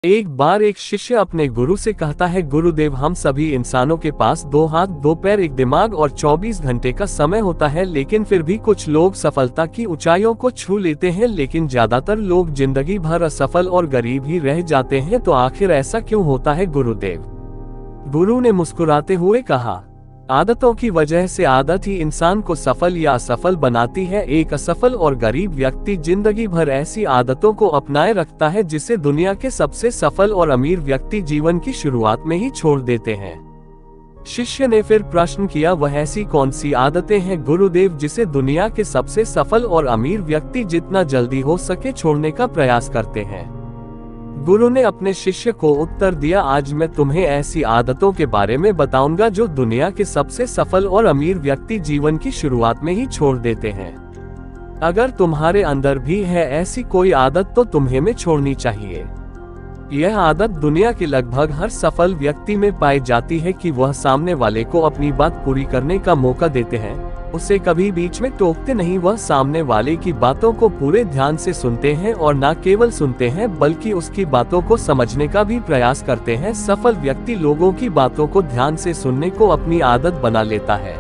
एक बार एक शिष्य अपने गुरु से कहता है, गुरुदेव, हम सभी इंसानों के पास 2 हाथ, 2 पैर, एक दिमाग और 24 घंटे का समय होता है, लेकिन फिर भी कुछ लोग सफलता की ऊंचाइयों को छू लेते हैं, लेकिन ज्यादातर लोग जिंदगी भर असफल और गरीब ही रह जाते हैं। तो आखिर ऐसा क्यों होता है गुरुदेव? गुरु ने मुस्कुराते हुए कहा, आदतों की वजह से आदत ही इंसान को सफल या असफल बनाती है। एक असफल और गरीब व्यक्ति जिंदगी भर ऐसी आदतों को अपनाए रखता है जिसे दुनिया के सबसे सफल और अमीर व्यक्ति जीवन की शुरुआत में ही छोड़ देते हैं। शिष्य ने फिर प्रश्न किया, वह ऐसी कौन सी आदतें हैं गुरुदेव जिसे दुनिया के सबसे सफल और अमीर व्यक्ति जितना जल्दी हो सके छोड़ने का प्रयास करते हैं? गुरु ने अपने शिष्य को उत्तर दिया, आज मैं तुम्हें ऐसी आदतों के बारे में बताऊंगा जो दुनिया के सबसे सफल और अमीर व्यक्ति जीवन की शुरुआत में ही छोड़ देते हैं। अगर तुम्हारे अंदर भी है ऐसी कोई आदत तो तुम्हें में छोड़नी चाहिए। यह आदत दुनिया के लगभग हर सफल व्यक्ति में पाई जाती है कि वह सामने वाले को अपनी बात पूरी करने का मौका देते हैं, उसे कभी बीच में टोकते नहीं। वह सामने वाले की बातों को पूरे ध्यान से सुनते हैं और न केवल सुनते हैं बल्कि उसकी बातों को समझने का भी प्रयास करते हैं। सफल व्यक्ति लोगों की बातों को ध्यान से सुनने को अपनी आदत बना लेता है।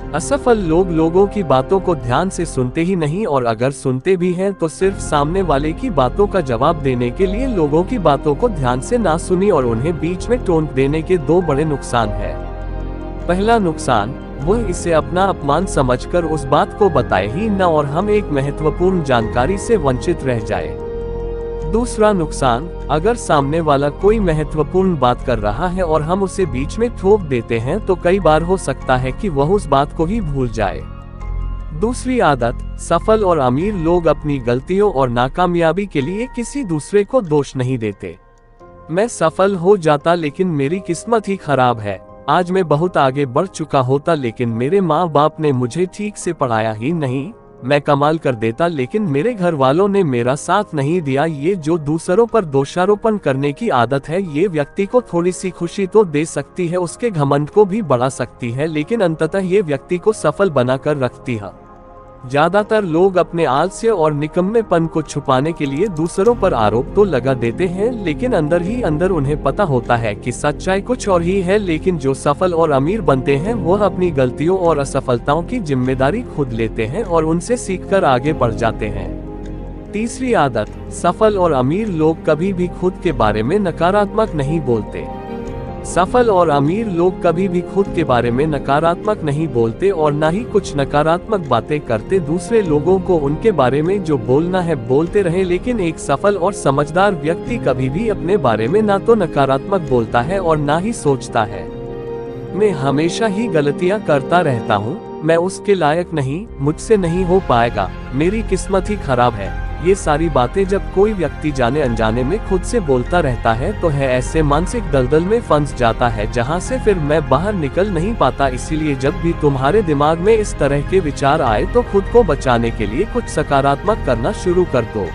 असफल लोग लोगों की बातों को ध्यान से सुनते ही नहीं, और अगर सुनते भी हैं तो सिर्फ सामने वाले की बातों का जवाब देने के लिए। लोगों की बातों को ध्यान से ना सुनी और उन्हें बीच में टोक देने के 2 बड़े नुकसान हैं। पहला नुकसान, वह इसे अपना अपमान समझकर उस बात को बताए ही न और हम एक महत्वपूर्ण जानकारी से वंचित रह जाए। दूसरा नुकसान, अगर सामने वाला कोई महत्वपूर्ण बात कर रहा है और हम उसे बीच में ठोक देते हैं तो कई बार हो सकता है कि वह उस बात को ही भूल जाए। दूसरी आदत, सफल और अमीर लोग अपनी गलतियों और नाकामयाबी के लिए किसी दूसरे को दोष नहीं देते। मैं सफल हो जाता लेकिन मेरी किस्मत ही खराब है, आज मैं बहुत आगे बढ़ चुका होता लेकिन मेरे माँ बाप ने मुझे ठीक से पढ़ाया ही नहीं, मैं कमाल कर देता लेकिन मेरे घर वालों ने मेरा साथ नहीं दिया। ये जो दूसरों पर दोषारोपण करने की आदत है, ये व्यक्ति को थोड़ी सी खुशी तो दे सकती है, उसके घमंड को भी बढ़ा सकती है, लेकिन अंततः ये व्यक्ति को सफल बनाकर रखती है। ज्यादातर लोग अपने आलस्य और निकम्मेपन को छुपाने के लिए दूसरों पर आरोप तो लगा देते हैं, लेकिन अंदर ही अंदर उन्हें पता होता है कि सच्चाई कुछ और ही है। लेकिन जो सफल और अमीर बनते हैं वह अपनी गलतियों और असफलताओं की जिम्मेदारी खुद लेते हैं और उनसे सीखकर आगे बढ़ जाते हैं। तीसरी आदत, सफल और अमीर लोग कभी भी खुद के बारे में नकारात्मक नहीं बोलते। सफल और अमीर लोग कभी भी खुद के बारे में नकारात्मक नहीं बोलते और न ही कुछ नकारात्मक बातें करते। दूसरे लोगों को उनके बारे में जो बोलना है बोलते रहे, लेकिन एक सफल और समझदार व्यक्ति कभी भी अपने बारे में ना तो नकारात्मक बोलता है और ना ही सोचता है, मैं हमेशा ही गलतियां करता रहता हूँ, मैं उसके लायक नहीं, मुझसे नहीं हो पाएगा, मेरी किस्मत ही खराब है। ये सारी बातें जब कोई व्यक्ति जाने अनजाने में खुद से बोलता रहता है तो है ऐसे मानसिक दलदल में फंस जाता है जहां से फिर मैं बाहर निकल नहीं पाता। इसीलिए जब भी तुम्हारे दिमाग में इस तरह के विचार आए तो खुद को बचाने के लिए कुछ सकारात्मक करना शुरू कर दो।